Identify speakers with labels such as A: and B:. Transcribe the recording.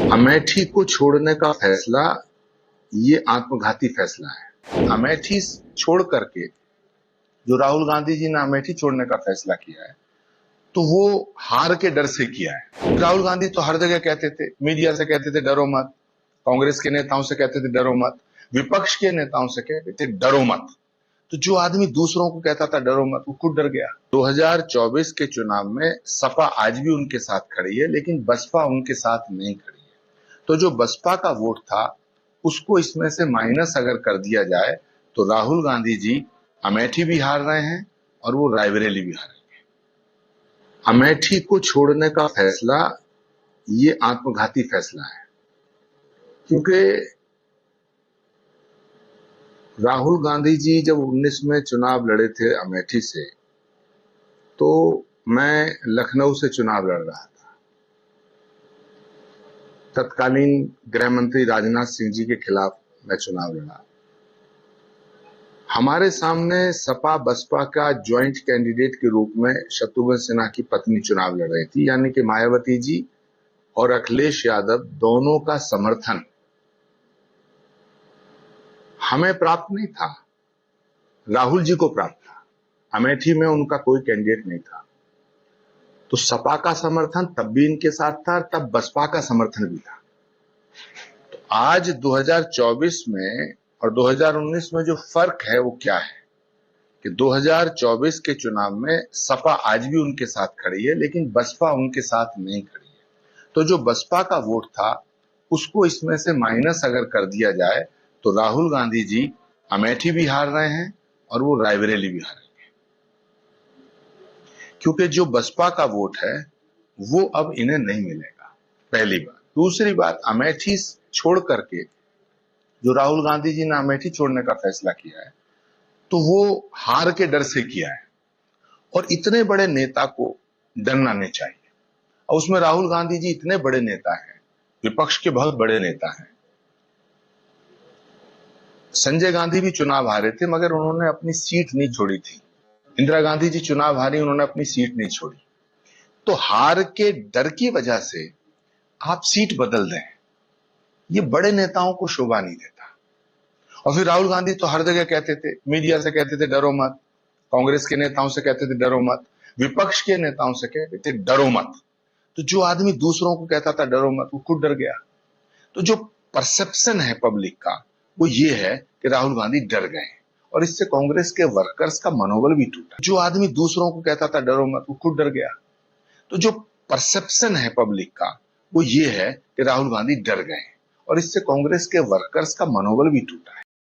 A: अमेठी को छोड़ने का फैसला ये आत्मघाती फैसला है। अमेठी छोड़ करके जो राहुल गांधी जी ने अमेठी छोड़ने का फैसला किया है तो वो हार के डर से किया है। राहुल गांधी तो हर जगह कहते थे, मीडिया से कहते थे डरो मत, कांग्रेस के नेताओं से कहते थे डरो मत, विपक्ष के नेताओं से कहते थे डरो मत। तो जो आदमी दूसरों को कहता था डरो मत, वो खुद डर गया। 2024 के चुनाव में सपा आज भी उनके साथ खड़ी है, लेकिन बसपा उनके साथ नहीं खड़ी है। तो जो बसपा का वोट था उसको इसमें से माइनस अगर कर दिया जाए तो राहुल गांधी जी अमेठी भी हार रहे हैं और वो रायबरेली भी हार रहे हैं। अमेठी को छोड़ने का फैसला ये आत्मघाती फैसला है, क्योंकि राहुल गांधी जी जब 19 में चुनाव लड़े थे अमेठी से, तो मैं लखनऊ से चुनाव लड़ रहा था। तत्कालीन गृह मंत्री राजनाथ सिंह जी के खिलाफ मैं चुनाव लड़ा। हमारे सामने सपा बसपा का ज्वाइंट कैंडिडेट के रूप में शत्रुघ्न सिन्हा की पत्नी चुनाव लड़ रही थी, यानी कि मायावती जी और अखिलेश यादव दोनों का समर्थन हमें प्राप्त नहीं था, राहुल जी को प्राप्त था। अमेठी में उनका कोई कैंडिडेट नहीं था, तो सपा का समर्थन तब भी इनके साथ था, तब बसपा का समर्थन भी था। तो आज 2024 में और 2019 में जो फर्क है वो क्या है कि 2024 के चुनाव में सपा आज भी उनके साथ खड़ी है, लेकिन बसपा उनके साथ नहीं खड़ी है। तो जो बसपा का वोट था उसको इसमें से माइनस अगर कर दिया जाए तो राहुल गांधी जी अमेठी भी हार रहे हैं और वो रायबरेली भी हार रहे हैं, क्योंकि जो बसपा का वोट है वो अब इन्हें नहीं मिलेगा, पहली बात। दूसरी बात, अमेठी छोड़ करके जो राहुल गांधी जी ने अमेठी छोड़ने का फैसला किया है तो वो हार के डर से किया है, और इतने बड़े नेता को डरना नहीं चाहिए। और उसमें राहुल गांधी जी इतने बड़े नेता हैं, विपक्ष के बहुत बड़े नेता हैं। संजय गांधी भी चुनाव हारे थे मगर उन्होंने अपनी सीट नहीं छोड़ी थी। इंदिरा गांधी जी चुनाव हारी, उन्होंने अपनी सीट नहीं छोड़ी। तो हार के डर की वजह से आप सीट बदल दें, ये बड़े नेताओं को शोभा नहीं देता। और फिर राहुल गांधी तो हर जगह कहते थे, मीडिया से कहते थे डरो मत, कांग्रेस के नेताओं से कहते थे डरो मत, विपक्ष के नेताओं से कहते थे डरो मत। तो जो आदमी दूसरों को कहता था डरो मत, वो खुद डर गया। तो जो परसेप्शन है पब्लिक का वो ये है कि राहुल गांधी डर गए, और इससे कांग्रेस के वर्कर्स का मनोबल भी टूटा। जो आदमी दूसरों को कहता था डरो मत, वो खुद डर गया। तो जो परसेप्शन है पब्लिक का वो ये है कि राहुल गांधी डर गए, और इससे कांग्रेस के वर्कर्स का मनोबल भी टूटा।